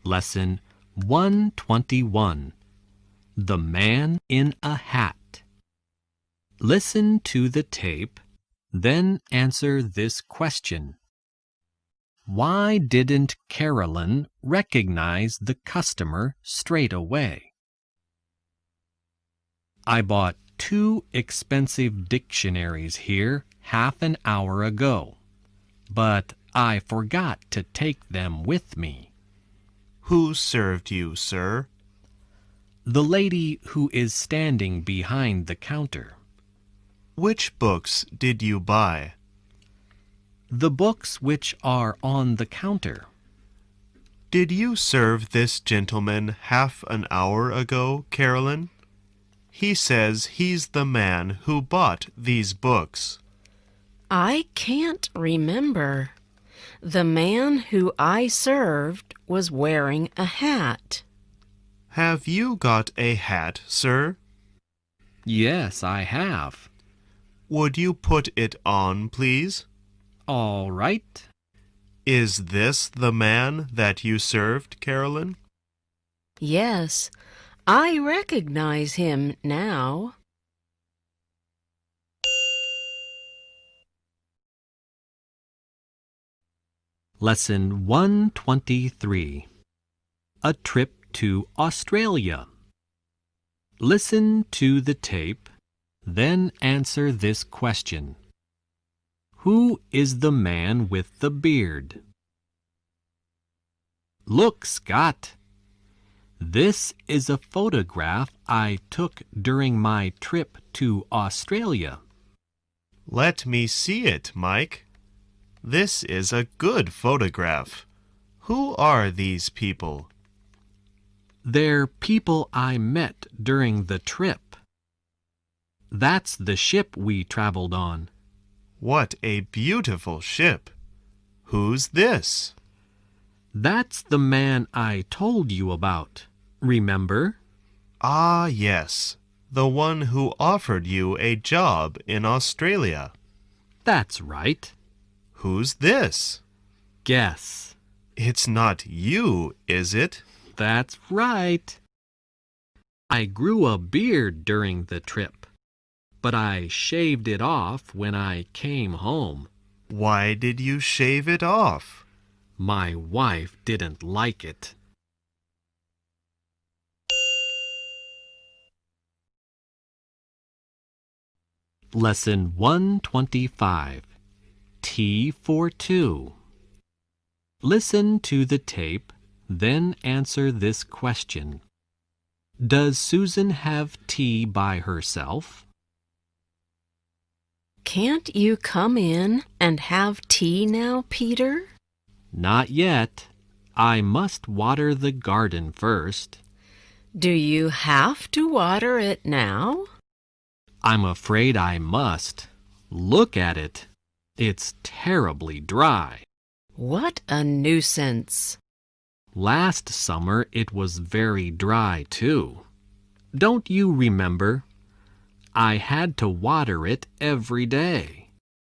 Lesson 121. The Man in a Hat. Listen to the tape, then answer this question. Why didn't Carolyn recognize the customer straight away? I bought 2 expensive dictionaries here half an hour ago, but I forgot to take them with me. Who served you, sir? The lady who is standing behind the counter. Which books did you buy? The books which are on the counter. Did you serve this gentleman half an hour ago, Carolyn? He says he's the man who bought these books. I can't remember. The man who I served was wearing a hat. Have you got a hat, sir? Yes, I have. Would you put it on, please? All right. Is this the man that you served, Carolyn? Yes, I recognize him now. Lesson 123. A Trip to Australia. Listen to the tape, then answer this question. Who is the man with the beard? Look, Scott. This is a photograph I took during my trip to Australia. Let me see it, Mike. This is a good photograph. Who are these people? They're people I met during the trip. That's the ship we traveled on. What a beautiful ship. Who's this? That's the man I told you about. Remember? Ah, yes. The one who offered you a job in Australia. That's right. Who's this? Guess. It's not you, is it? That's right. I grew a beard during the trip, but I shaved it off when I came home. Why did you shave it off? My wife didn't like it. Lesson 125. T for 2. Listen to the tape, then answer this question. Does Susan have tea by herself? Can't you come in and have tea now, Peter? Not yet. I must water the garden first. Do you have to water it now? I'm afraid I must. Look at it. It's terribly dry. What a nuisance. Last summer it was very dry, too. Don't you remember? I had to water it every day.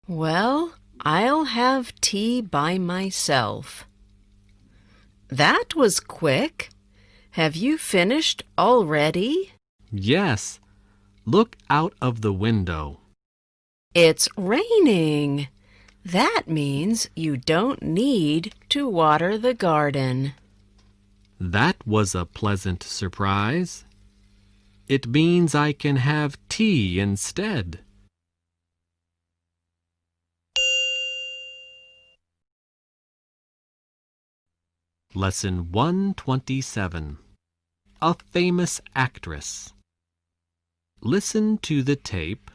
Well, I'll have tea by myself. That was quick. Have you finished already? Yes. Look out of the window. It's raining. That means you don't need to water the garden. That was a pleasant surprise. It means I can have tea instead. Lesson 127. A Famous Actress. Listen to the tape,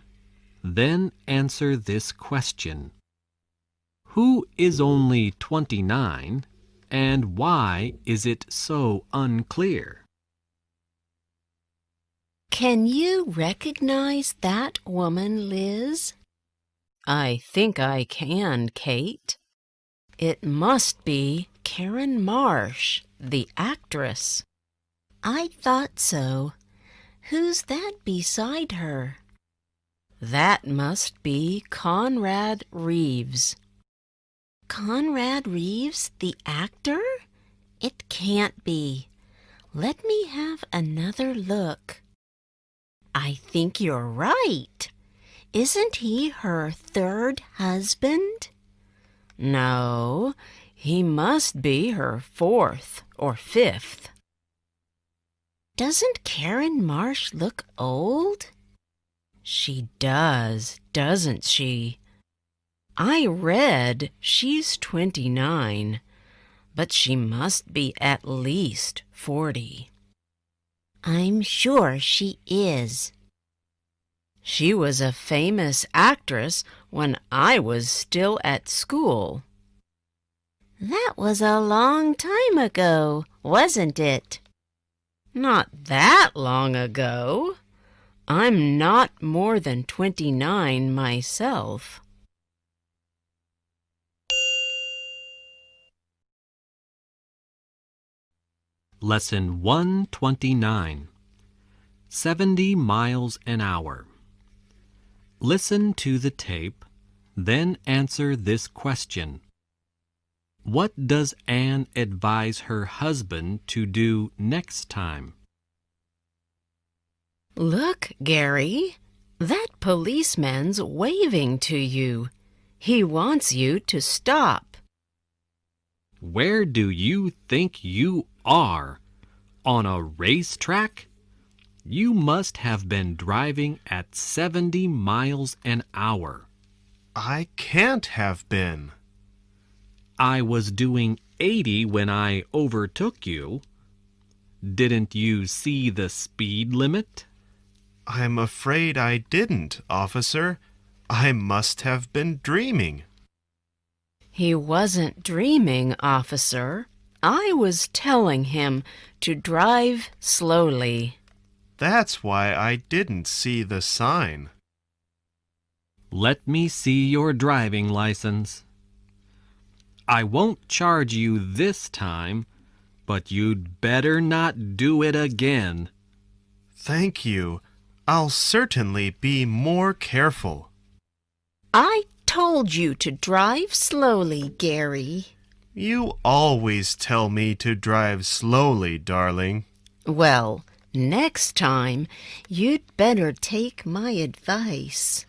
then answer this question. Who is only 29, and why is it so unclear? Can you recognize that woman, Liz? I think I can, Kate. It must be Karen Marsh, the actress. I thought so. Who's that beside her? That must be Conrad Reeves. Conrad Reeves, the actor? It can't be. Let me have another look. I think you're right. Isn't he her third husband? No, he must be her fourth or fifth. Doesn't Karen Marsh look old? She does, doesn't she? I read she's 29, but she must be at least 40. I'm sure she is. She was a famous actress when I was still at school. That was a long time ago, wasn't it? Not that long ago. I'm not more than 29 myself. Lesson 129. 70 miles an hour. Listen to the tape, then answer this question. What does Anne advise her husband to do next time? Look, Gary, that policeman's waving to you. He wants you to stop. Where do you think you are? On a racetrack? You must have been driving at 70 miles an hour. I can't have been. I was doing 80 when I overtook you. Didn't you see the speed limit? I'm afraid I didn't, officer. I must have been dreaming. He wasn't dreaming, officer. I was telling him to drive slowly. That's why I didn't see the sign. Let me see your driving license. I won't charge you this time, but you'd better not do it again. Thank you. I'll certainly be more careful. I told you to drive slowly, Gary. You always tell me to drive slowly, darling. Well, next time, you'd better take my advice.